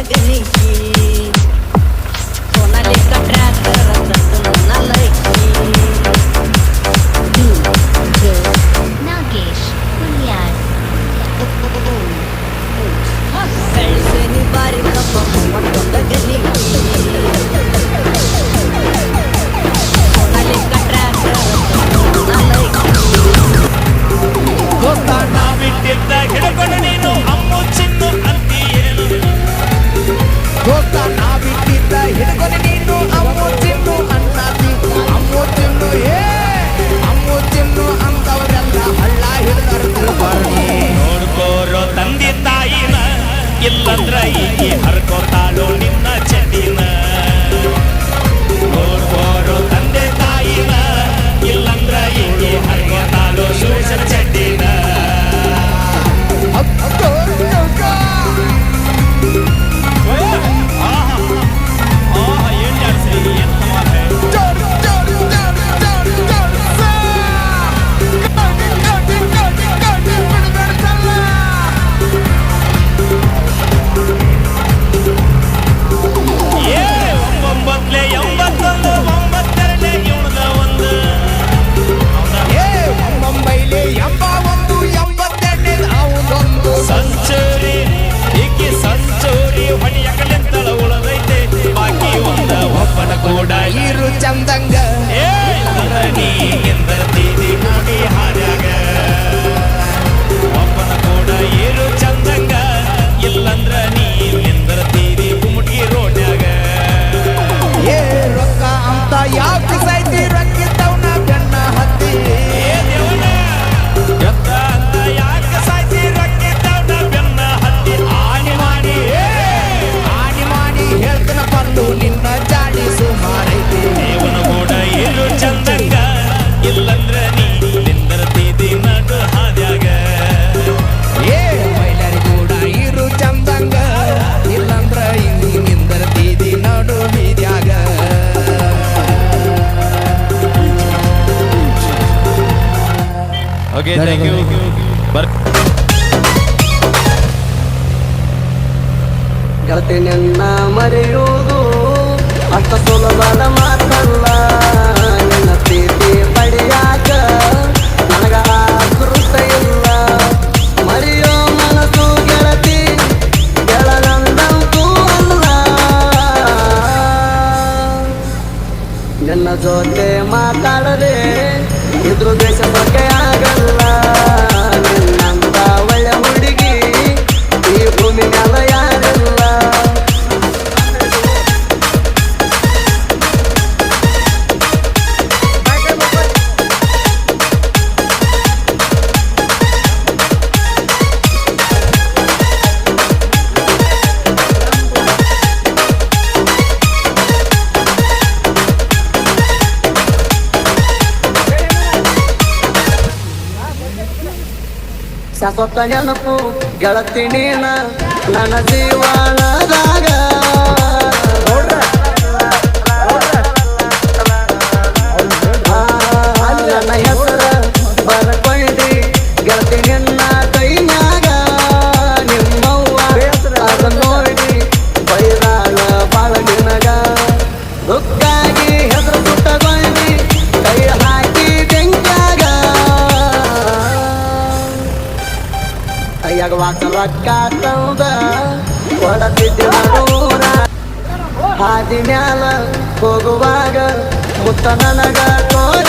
ಗಣಿಕಿ Sonalika tractor ತಂದು ನನ್ನ ಲೈಕಿ ನಾಗೇಶ್ ಹುಲಿಯಾರ್ ಬೆಳೆಸೇನಿ ಬಾರಿ ಕಪ್ಪ ಮತ್ತೊಂದ ಗಣಿಕಿ ಸೋನಾಲಿಕ ಟ್ರ್ಯಾಕ್ಟರ್ ತಂದು ನನ್ನ ಲೈಕಿ ನಾ ಬಿಟ್ಟಿದ್ದ ಹಿಡ್ಕೊಂಡು ನೀನು ಅಮ್ಮು ಚಿನ್ನು ಅಂತೀಯೇನು ನಾ ಬಿಟ್ಟಿದ್ದ ಹಿಡ್ಕೊಂಡು ನೀನು ಅಮ್ಮು ಚಿನ್ನು ಅನ್ನತಿ ಅಮ್ಮು ಚಿನ್ನು ಅಮ್ಮು ಚಿನ್ನು ಅಂತವರೆಲ್ಲ ಹಳ್ಳ ಹಿಡ್ದರ್ತೀವಿ ನೋಡ್ಕೋರೋ ತಂದೆ ತಾಯಿನ ಇಲ್ಲಂದ್ರ ಈಕೆ ಹರ್ಕೋತಾಳೋ ನಿನ್ನ ಚಟಿನ ನೋಡ್ಕೋರೋ ತಂದೆ ತಾಯಿನ ಇಲ್ಲಂದ್ರ ಈಕೆ ಹರ್ಕೋತಾಳೋ ಸೂಸನ ಚಟಿನ ಕೂಡ ಇರು ಚಂದಂಗ ನೀಂದರ್ತೀವಿ ನೋಡಿ ಹಾರ್ಯಾಗ ಒಬ್ಬನ ಕೂಡ ಇರು ಚಂದಂಗ ಇಲ್ಲಂದ್ರ ನೀ ನಿಂದರ್ತೀವಿ ಕುಮಟಿ ರೋಡ್ಯಾಗ ರೊಕ್ಕ ಅಂತ ಯಾಕೆ ಸೈತಿ ರೊಕ್ಕಿದ್ದವನ ಬೆನ್ನ ಹತ್ತಿ ರೊಕ್ಕ ಅಂತ ಯಾಕೆ ಸಾಯ್ತಿ ರೊಕ್ಕಿದ್ದವನ ಬೆನ್ನ ಹತ್ತಿ ಆಡಿ ಮಾಡಿ ಹೇಳ್ತನ ಬಂದು ನಿನ್ನ ಜಾಡಿ ಸುಮಾರೈತಿ ದೇವನ ಕೂಡ ಇರು ಚಂದಂಗ ಇಲ್ಲಂದ್ರ ನೀ ನಿಂದರ್ತೀದಿ ನಡು ಹಾದ್ಯಾಗ ಮೈಲಾರಿ ಕೂಡ ಇರು ಚಂದಂಗ ಇಲ್ಲಂದ್ರ ಹಿಂದಿ ನಿಂದರ್ತೀದಿ ನಡು ಬೀದ್ಯಾಗ ಓಕೆ ಥ್ಯಾಂಕ್ ಯು ಗೆಳತಿ ನಿನ್ನ ಮರೆಯುವುದು ಅಷ್ಟ ಸುಲಭದ ಮಾತಲ್ಲ ನಿನ್ನ ಪ್ರೀತಿ ಪಡೆಯಾಕ ನನಗ ಅದೃಷ್ಟ ಇಲ್ಲ ಮರೆಯೋ ಮನಸ್ಸು ಗೆಳತಿ ಗೆಳಗಂದಂತೂ ಅಲ್ಲ ನಿನ್ನ ಜೊತೆ ಮಾತಾಡದೆ ಇದ್ರು ದೇಶ ಬಗ್ಗೆ ಆಗಲ್ಲ ನಿನ್ನಂತ ಒಳ್ಳೆ ಹುಡುಗಿ ಈ ಭೂಮಿ ಮೇಲೆ ಯಾರಿಲ್ಲ ಶಾಶ್ವತ ನೆನಪು ಗೆಳತಿ ನೀನ ನನ್ನ ಜೀವನದಾಗ ನನ್ನ ಹೆಸರ ಬರ್ಕೊಂಡಿ ಗೆಳತಿ ನಿನ್ನ ಕೈನ್ಯಾಗ ನಿಮ್ಮವ್ವ ಅದ ನೋಡಿ ಬೈದಾಳ ಬಾಳ ನಿನಗ ದುಃಖಾಗಿ ಹೆಸರು ಸುಟ್ಟಗೊಂಡಿ ಕೈ ಹಾಕಿ ಬೆಂಕ್ಯಾಗ ಕೈಯಾಗ ರೊಕ್ಕ ತಂದ ಕೊಡತಿದ್ದೆ ನೂರ ಹಾದಿ ಮ್ಯಾಲ ಹೋಗುವಾಗ ಮುತ್ತ ನನಗ ಕೋರ